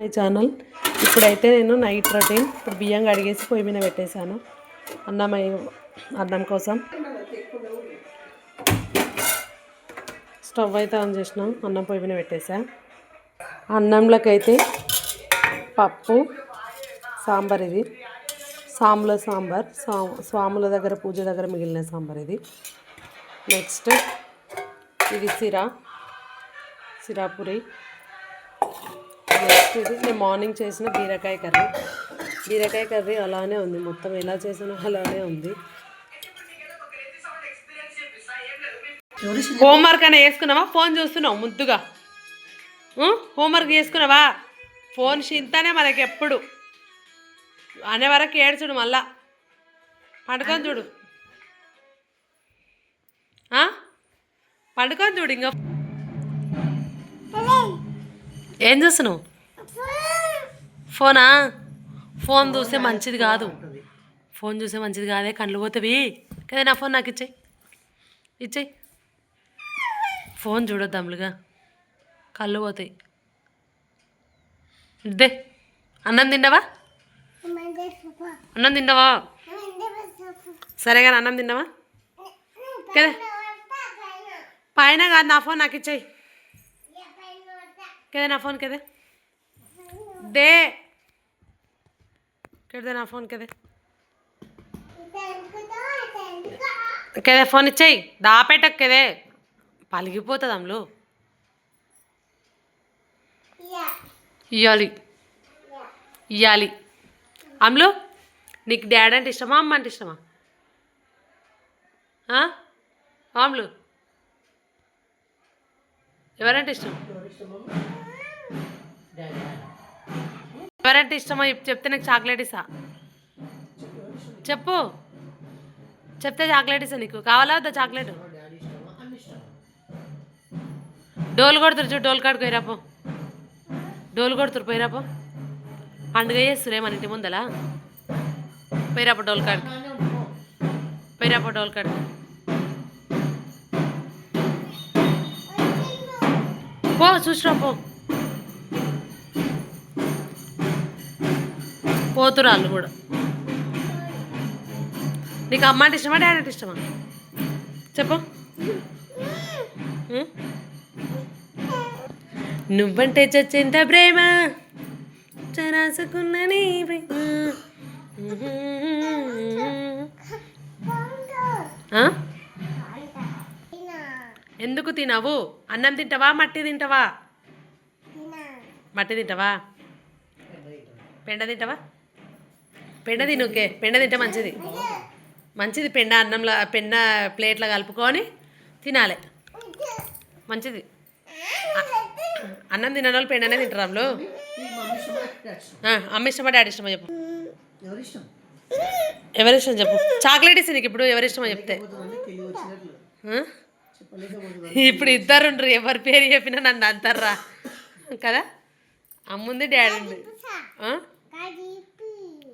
My channel. ఇప్పుడైతే నేను night routine ఇప్పుడు బియ్యం కడిగేసి పొయ్యి మీద పెట్టేశాను అన్నం కోసం. స్టవ్ అయితే ఆన్ చేసినాం, అన్నం పొయ్యి మీద పెట్టేసా. అన్నంలోకి అయితే పప్పు సాంబార్, ఇది సాంబల సాంబార్, స్వాముల దగ్గర పూజ దగ్గర మిగిలిన సాంబార్ ఇది. నెక్స్ట్ ఇది సిరాపురి. నెక్స్ట్ ఇది నేను మార్నింగ్ చేసిన బీరకాయ కర్రీ అలానే ఉంది, మొత్తం ఎలా చేసినా అలానే ఉంది. హోంవర్క్ అయినా వేసుకున్నావా? ఫోన్ చూస్తున్నావు ముద్దుగా? హోంవర్క్ చేసుకున్నావా? ఫోన్ చింతనే మనకి ఎప్పుడు అనే వరకు ఏడ్చుడు, మళ్ళా పండుకొని చూడు, పండుకొని చూడు. ఇంకా ఏం చూస్తున్నావు? ఫోన్ చూస్తే మంచిది కాదు, కళ్ళు పోతావి కదా. నా ఫోన్ నాకు ఇచ్చేయి. ఫోన్ చూడొద్దు అమ్ములుగా, కళ్ళు పోతాయి. ఇద్దే. అన్నం తిన్నావా? సరే కానీ అన్నం తిన్నావా కదా? పైన కాదు, నా ఫోన్ నాకు ఇచ్చేయి కదా. నా ఫోన్ కదే దే కదే, నా ఫోన్ కదే కదే, ఫోన్ ఇచ్చేయి. దాపెట్టకు కదే, పలిగిపోతుంది అమ్ములు. ఇయ్యాలి అమ్ములు. నీకు డాడీ అంటే ఇష్టమా, అమ్మ అంటే ఇష్టమా? అమ్ములు ఎవరంటే ఇష్టం? ఎవరంటే ఇష్టమో చెప్తే నీకు చాక్లెట్ ఇస్తా. చెప్తే చాక్లెట్ ఇస్తా. నీకు కావాలా వద్దా చాక్లెట్? డోలు కొడుతురు చూడు, డోలు కాడికి పోయిరాపో. డోలు కొడుతురు, పోయిరాపో. పండుగ చేస్తురే మన ఇంటి ముందలా. పోయిరాపో డోలు కాడికి, డోలు కాడికి పో. చూసిరా పో, పోతురు వాళ్ళు కూడా. నీకు అమ్మ అంటే ఇష్టమా, డాడీ అంటే ఇష్టమా? చెప్పు. నువ్వంటే చచ్చేంత ప్రేమ చరాసుకున్న నీ ప్రేమ. ఎందుకు తినవు? అన్నం తింటావా, మట్టి తింటావా? మట్టి తింటావా? పెండ తింటావా? పెండ తినుకే, పెండ తింటే మంచిది. పెండ అన్నంలో, పెండ ప్లేట్లో కలుపుకొని తినాలి, మంచిది. అన్నం తినని వాళ్ళు పెండనే తింటారు అమ్ములు. అమ్మ ఇష్టమా, డాడీ ఇష్టమా చెప్పు? ఎవరిష్టం చెప్పు? చాక్లెట్ ఇస్తే నీకు ఇప్పుడు ఎవరిష్టమో చెప్తే. ఇప్పుడు ఇద్దరు ఉండరు, ఎవరి పేరు చెప్పినా నన్ను అంటారా కదా. అమ్ముంది, డాడీ ఉంది.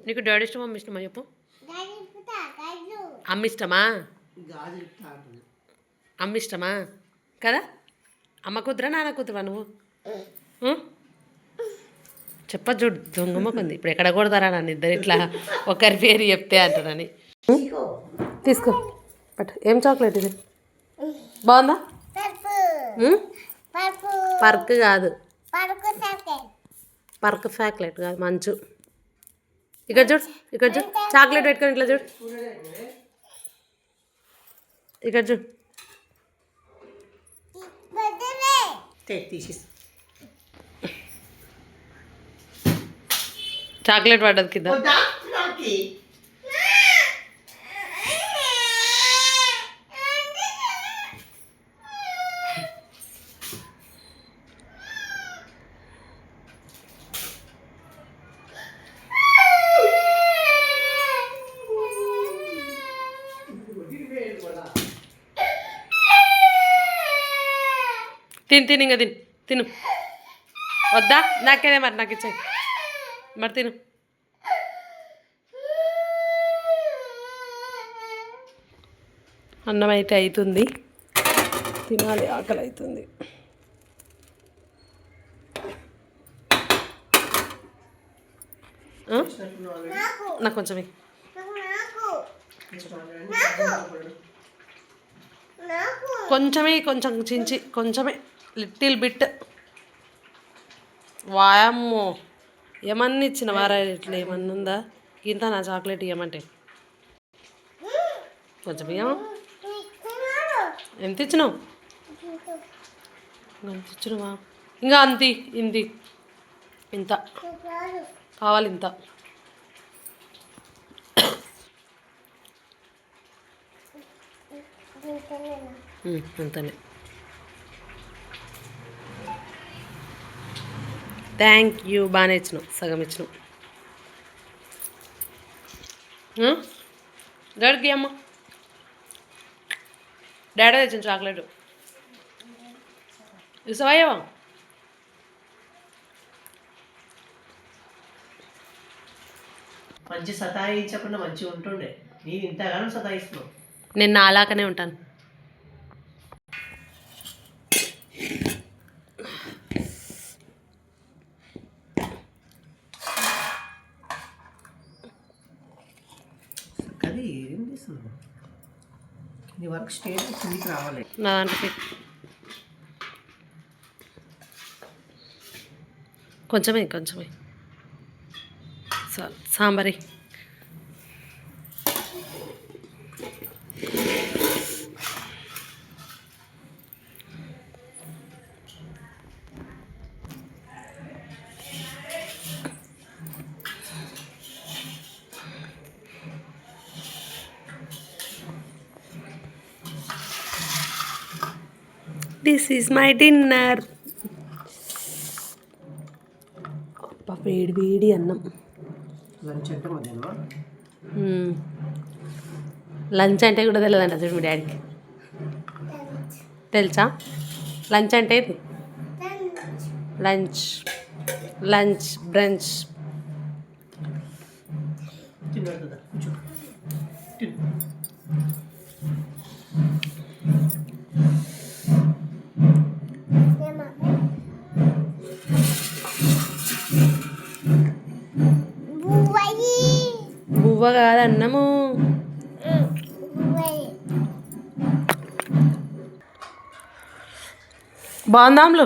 నీకు డాడీ ఇష్టమా, అమ్మ ఇష్టమా చెప్పు? అమ్మ ఇష్టమా? అమ్మ ఇష్టమా కదా. అమ్మ కూతురా, నాన్న కూతురా నువ్వు? చెప్ప చూడు, దొంగమ్మకుంది. ఇప్పుడు ఎక్కడ కొడతారా నన్ను ఇద్దరు ఇట్లా ఒకరి పేరు చెప్తే అంటారని. తీసుకో బట్ ఏం చాక్లెట్ ఇది? బాగుందా? పర్క్ కాదు, పర్క్ చాక్లెట్ కాదు, మంచు. ఇక్కడ చూడు, చాక్లెట్ పెట్టుకొని ఇట్లా చూడు, ఇక్కడ చూడు. చాక్లెట్ పడ్డది కింద. తిను ఇంకా తిను. వద్దా? నాకేదే మరి, నాకు ఇచ్చాయి మరి, తిను. అన్నం అయితే అవుతుంది, తినాలి, ఆకలి అవుతుంది. ఆ? నాకు కొంచెం ఇయ్యి. కొంచెమే కొంచెం చించి కొంచెమే లిటిల్ బిట్. వాయమ్మో ఏమన్నా ఇచ్చిన వారా ఇట్లా ఏమన్నా ఉందా ఇంత నా చాక్లెట్ ఇవ్వమంటే కొంచెం ఇయ్యమా ఎంత ఇచ్చినావు ఎంత ఇచ్చినవా ఇంకా అంతి ఇంది ఇంత కావాలి ఇంత అంతనే థ్యాంక్ యూ బాగానే ఇచ్చినావు సగం ఇచ్చినావు డాడీకి అమ్మ డాడీ తెచ్చిన చాక్లెట్ ఇసవయ్యవా మంచి సతాయించకుండా మంచిగా ఉంటుండే నేను ఇంతగానో సతాయిస్తున్నావు. నేను నాలాకనే ఉంటాను. అది ఏం చేస్తున్నావు నీ వర్క్ స్టేజ్ కిందికి రావాలి. నా దాంట్లో కొంచెమే కొంచెమే Sambari this is my dinner. వేడి వేడి అన్నం. లంచ్ అంటే కూడా తెలియదంట చూడు మీ డాడీకి. తెలుసా లంచ్ అంటే ఇది? Lunch lunch branch. బువ్వ కాదు అన్నము. బాగుందాంలు.